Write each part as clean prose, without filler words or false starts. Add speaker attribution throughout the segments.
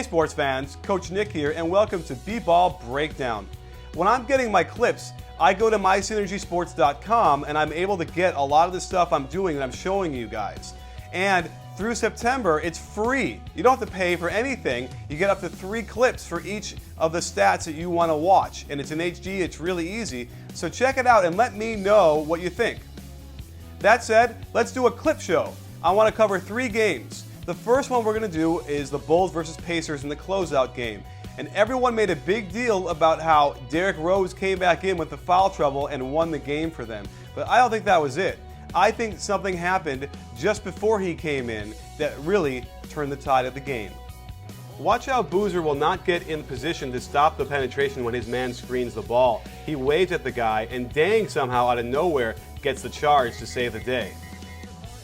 Speaker 1: Hey sports fans, Coach Nick here, and welcome to B-Ball Breakdown. When I'm getting my clips, I go to mysynergysports.com and I'm able to get a lot of the stuff I'm doing that I'm showing you guys. And through September, it's free. You don't have to pay for anything. You get up to 3 clips for each of the stats that you want to watch. And it's in HD, it's really easy. So check it out and let me know what you think. That said, let's do a clip show. I want to cover 3 games. The first one we're going to do is the Bulls versus Pacers in the closeout game. And everyone made a big deal about how Derrick Rose came back in with the foul trouble and won the game for them. But I don't think that was it. I think something happened just before he came in that really turned the tide of the game. Watch how Boozer will not get in position to stop the penetration when his man screens the ball. He waves at the guy, and Dang somehow out of nowhere gets the charge to save the day.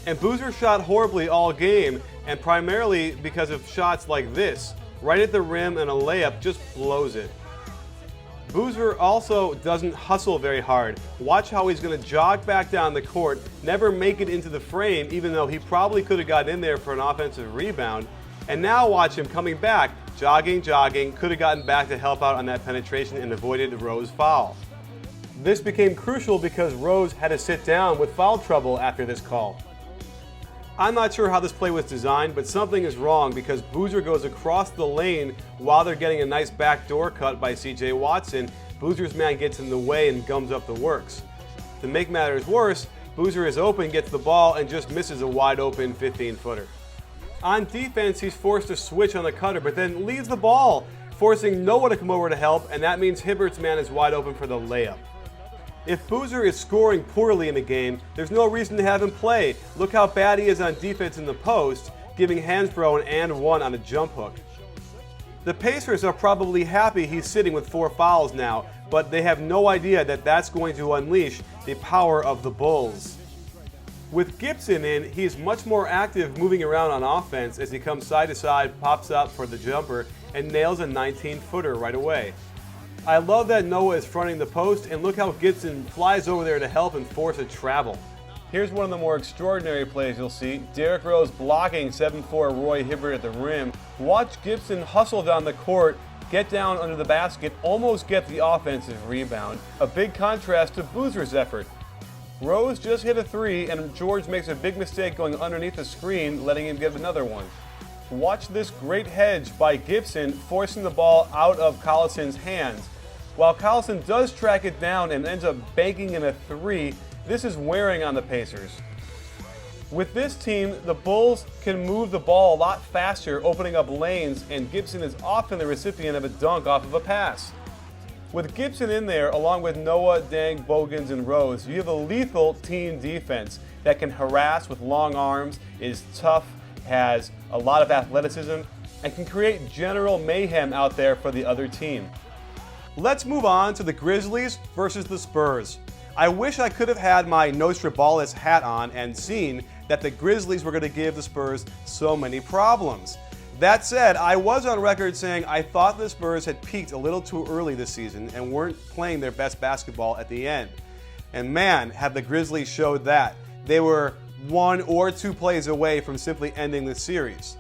Speaker 1: And Boozer shot horribly all game, and primarily because of shots like this. Right at the rim and a layup just blows it. Boozer also doesn't hustle very hard. Watch how he's going to jog back down the court, never make it into the frame, even though he probably could have gotten in there for an offensive rebound. And now watch him coming back, jogging, could have gotten back to help out on that penetration and avoided Rose foul. This became crucial because Rose had to sit down with foul trouble after this call. I'm not sure how this play was designed, but something is wrong because Boozer goes across the lane while they're getting a nice backdoor cut by CJ Watson. Boozer's man gets in the way and gums up the works. To make matters worse, Boozer is open, gets the ball, and just misses a wide open 15-footer. On defense, he's forced to switch on the cutter, but then leaves the ball, forcing Noah to come over to help, and that means Hibbert's man is wide open for the layup. If Boozer is scoring poorly in the game, there's no reason to have him play. Look how bad he is on defense in the post, giving Hansbrough an and one on a jump hook. The Pacers are probably happy he's sitting with 4 fouls now, but they have no idea that that's going to unleash the power of the Bulls. With Gibson in, he's much more active moving around on offense as he comes side to side, pops up for the jumper, and nails a 19-footer right away. I love that Noah is fronting the post, and look how Gibson flies over there to help and force a travel. Here's one of the more extraordinary plays you'll see. Derrick Rose blocking 7'4" Roy Hibbert at the rim. Watch Gibson hustle down the court, get down under the basket, almost get the offensive rebound. A big contrast to Boozer's effort. Rose just hit a 3, and George makes a big mistake going underneath the screen, letting him get another one. Watch this great hedge by Gibson, forcing the ball out of Collison's hands. While Collison does track it down and ends up banking in a 3, this is wearing on the Pacers. With this team, the Bulls can move the ball a lot faster, opening up lanes, and Gibson is often the recipient of a dunk off of a pass. With Gibson in there, along with Noah, Dang, Bogans, and Rose, you have a lethal team defense that can harass with long arms, is tough, has a lot of athleticism, and can create general mayhem out there for the other team. Let's move on to the Grizzlies versus the Spurs. I wish I could have had my Nostradamus hat on and seen that the Grizzlies were going to give the Spurs so many problems. That said, I was on record saying I thought the Spurs had peaked a little too early this season and weren't playing their best basketball at the end. And man, have the Grizzlies showed that. They were 1 or 2 plays away from simply ending the series.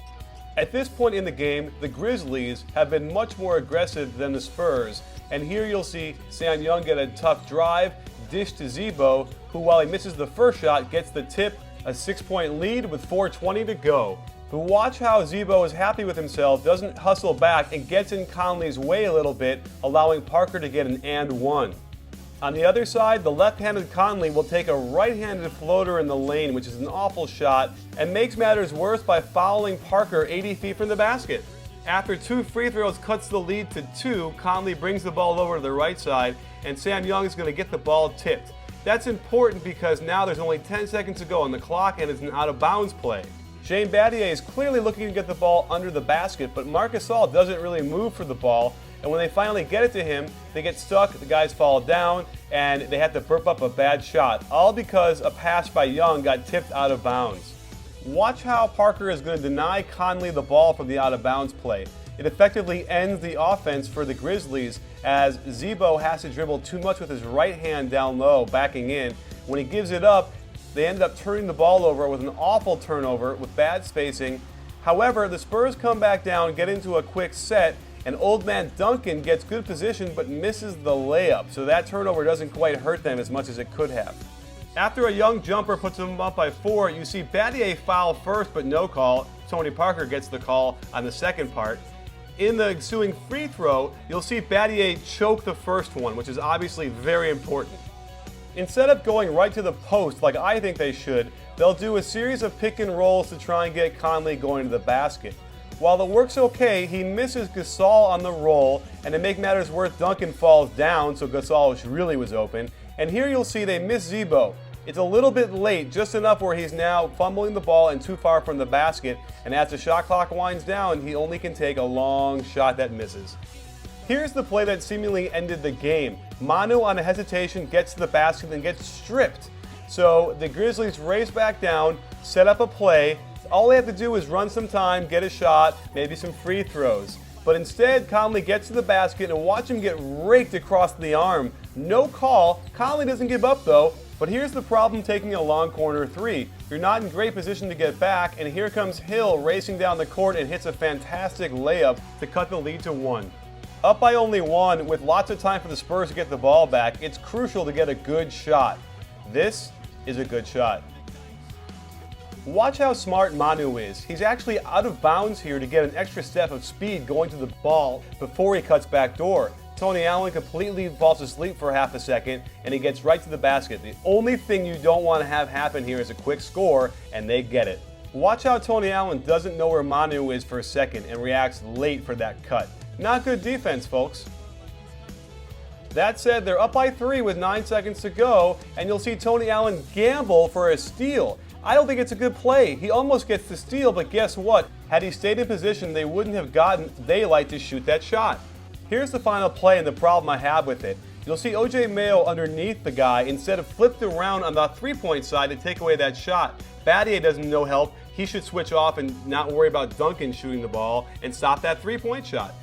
Speaker 1: At this point in the game, the Grizzlies have been much more aggressive than the Spurs, and here you'll see Sam Young get a tough drive, dish to Z-Bo, who while he misses the first shot gets the tip, a 6-point lead with 4:20 to go. But watch how Z-Bo is happy with himself, doesn't hustle back, and gets in Conley's way a little bit, allowing Parker to get an and one. On the other side, the left-handed Conley will take a right-handed floater in the lane, which is an awful shot, and makes matters worse by fouling Parker 80 feet from the basket. After 2 free throws cuts the lead to 2, Conley brings the ball over to the right side, and Sam Young is going to get the ball tipped. That's important because now there's only 10 seconds to go on the clock, and it's an out-of-bounds play. Shane Battier is clearly looking to get the ball under the basket, but Marc Gasol doesn't really move for the ball, and when they finally get it to him, they get stuck, the guys fall down, and they have to burp up a bad shot, all because a pass by Young got tipped out of bounds. Watch how Parker is going to deny Conley the ball from the out-of-bounds play. It effectively ends the offense for the Grizzlies as Z-Bo has to dribble too much with his right hand down low, backing in. When he gives it up, they end up turning the ball over with an awful turnover with bad spacing. However, the Spurs come back down, get into a quick set, and Old Man Duncan gets good position but misses the layup, so that turnover doesn't quite hurt them as much as it could have. After a young jumper puts them up by 4, you see Battier foul first but no call. Tony Parker gets the call on the second part. In the ensuing free throw, you'll see Battier choke the first one, which is obviously very important. Instead of going right to the post like I think they should, they'll do a series of pick and rolls to try and get Conley going to the basket. While it works okay, he misses Gasol on the roll, and to make matters worse, Duncan falls down, so Gasol really was open. And here you'll see they miss Z-Bo. It's a little bit late, just enough where he's now fumbling the ball and too far from the basket, and as the shot clock winds down, he only can take a long shot that misses. Here's the play that seemingly ended the game. Manu on a hesitation gets to the basket and gets stripped. So the Grizzlies race back down, set up a play. All they have to do is run some time, get a shot, maybe some free throws. But instead, Conley gets to the basket and watch him get raked across the arm. No call. Conley doesn't give up though. But here's the problem taking a long corner 3. You're not in great position to get back, and here comes Hill racing down the court and hits a fantastic layup to cut the lead to 1. Up by only 1, with lots of time for the Spurs to get the ball back, it's crucial to get a good shot. This is a good shot. Watch how smart Manu is. He's actually out of bounds here to get an extra step of speed going to the ball before he cuts back door. Tony Allen completely falls asleep for half a second, and he gets right to the basket. The only thing you don't want to have happen here is a quick score, and they get it. Watch how Tony Allen doesn't know where Manu is for a second and reacts late for that cut. Not good defense, folks. That said, they're up by 3 with 9 seconds to go, and you'll see Tony Allen gamble for a steal. I don't think it's a good play. He almost gets the steal, but guess what? Had he stayed in position, they wouldn't have gotten daylight to shoot that shot. Here's the final play and the problem I have with it. You'll see OJ Mayo underneath the guy instead of flipped around on the three-point side to take away that shot. Battier doesn't know help. He should switch off and not worry about Duncan shooting the ball and stop that three-point shot.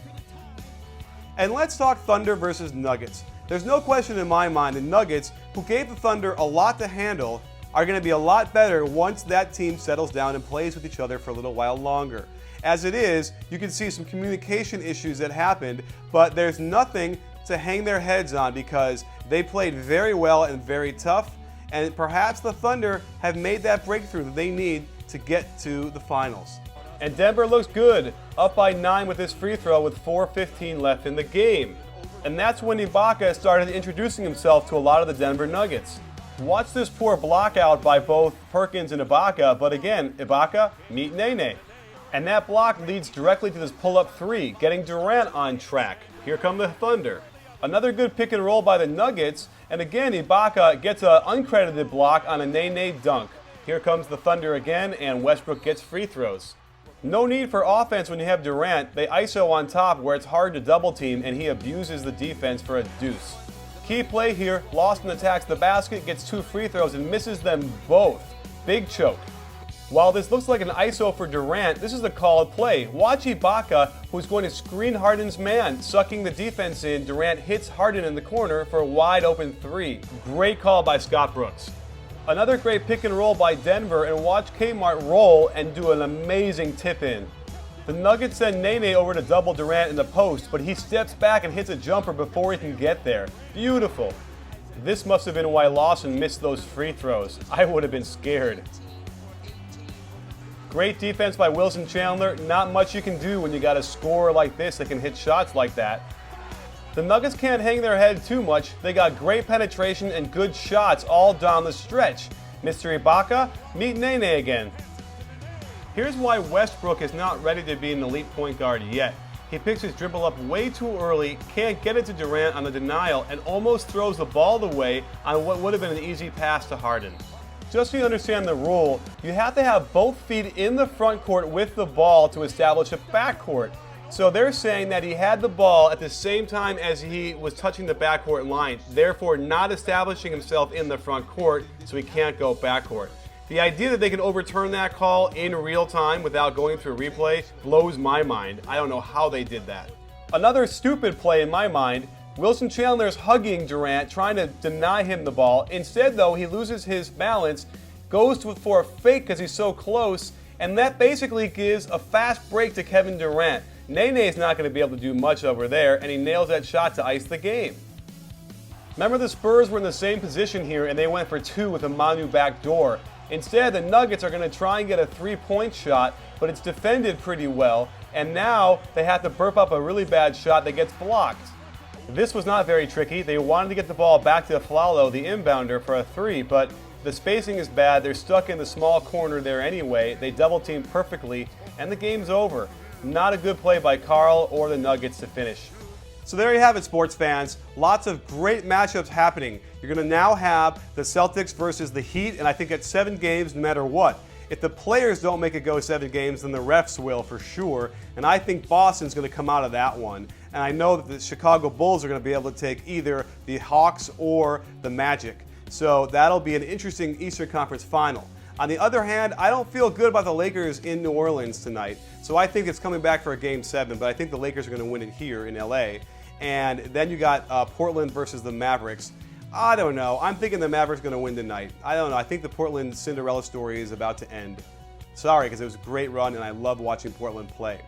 Speaker 1: And let's talk Thunder versus Nuggets. There's no question in my mind the Nuggets, who gave the Thunder a lot to handle, are going to be a lot better once that team settles down and plays with each other for a little while longer. As it is, you can see some communication issues that happened, but there's nothing to hang their heads on because they played very well and very tough, and perhaps the Thunder have made that breakthrough that they need to get to the finals. And Denver looks good, up by 9 with his free throw with 4:15 left in the game. And that's when Ibaka started introducing himself to a lot of the Denver Nuggets. Watch this poor block out by both Perkins and Ibaka, but again, Ibaka, meet Nene. And that block leads directly to this pull-up 3, getting Durant on track. Here come the Thunder. Another good pick and roll by the Nuggets, and again Ibaka gets an uncredited block on a Nene dunk. Here comes the Thunder again, and Westbrook gets free throws. No need for offense when you have Durant. They ISO on top where it's hard to double team, and he abuses the defense for a deuce. Key play here, Lawson attacks the basket, gets 2 free throws, and misses them both. Big choke. While this looks like an ISO for Durant, this is a called play. Watch Ibaka, who's going to screen Harden's man, sucking the defense in. Durant hits Harden in the corner for a wide open 3. Great call by Scott Brooks. Another great pick and roll by Denver, and watch Kmart roll and do an amazing tip in. The Nuggets send Nene over to double Durant in the post, but he steps back and hits a jumper before he can get there. Beautiful. This must have been why Lawson missed those free throws. I would have been scared. Great defense by Wilson Chandler. Not much you can do when you got a scorer like this that can hit shots like that. The Nuggets can't hang their head too much. They got great penetration and good shots all down the stretch. Mr. Ibaka, meet Nene again. Here's why Westbrook is not ready to be an elite point guard yet. He picks his dribble up way too early, can't get it to Durant on the denial, and almost throws the ball away on what would have been an easy pass to Harden. Just so you understand the rule, you have to have both feet in the front court with the ball to establish a backcourt. So they're saying that he had the ball at the same time as he was touching the backcourt line, therefore not establishing himself in the front court, so he can't go backcourt. The idea that they can overturn that call in real time without going through replay blows my mind. I don't know how they did that. Another stupid play in my mind, Wilson Chandler's hugging Durant, trying to deny him the ball. Instead, though, he loses his balance, goes for a fake because he's so close, And that basically gives a fast break to Kevin Durant. Nene's not going to be able to do much over there, and he nails that shot to ice the game. Remember, the Spurs were in the same position here, and they went for 2 with a Manu backdoor. Instead, the Nuggets are going to try and get a 3-point shot, but it's defended pretty well, and now they have to burp up a really bad shot that gets blocked. This was not very tricky. They wanted to get the ball back to Flalo, the inbounder, for a 3, but the spacing is bad. They're stuck in the small corner there anyway. They double team perfectly, and the game's over. Not a good play by Karl or the Nuggets to finish. So there you have it, sports fans. Lots of great matchups happening. You're going to now have the Celtics versus the Heat, and I think it's 7 games no matter what. If the players don't make it go 7 games, then the refs will for sure, and I think Boston's going to come out of that one. And I know that the Chicago Bulls are going to be able to take either the Hawks or the Magic. So that'll be an interesting Eastern Conference final. On the other hand, I don't feel good about the Lakers in New Orleans tonight. So I think it's coming back for a Game 7, but I think the Lakers are going to win it here in LA. And then you got Portland versus the Mavericks. I don't know. I'm thinking the Mavericks are going to win tonight. I don't know. I think the Portland Cinderella story is about to end. Sorry, because it was a great run, and I love watching Portland play.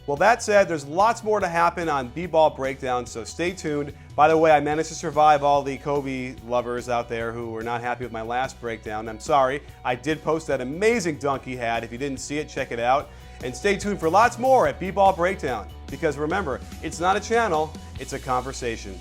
Speaker 1: Well, that said, there's lots more to happen on B-Ball Breakdown, so stay tuned. By the way, I managed to survive all the Kobe lovers out there who were not happy with my last breakdown. I'm sorry. I did post that amazing dunk he had. If you didn't see it, check it out. And stay tuned for lots more at B-Ball Breakdown. Because remember, it's not a channel, it's a conversation.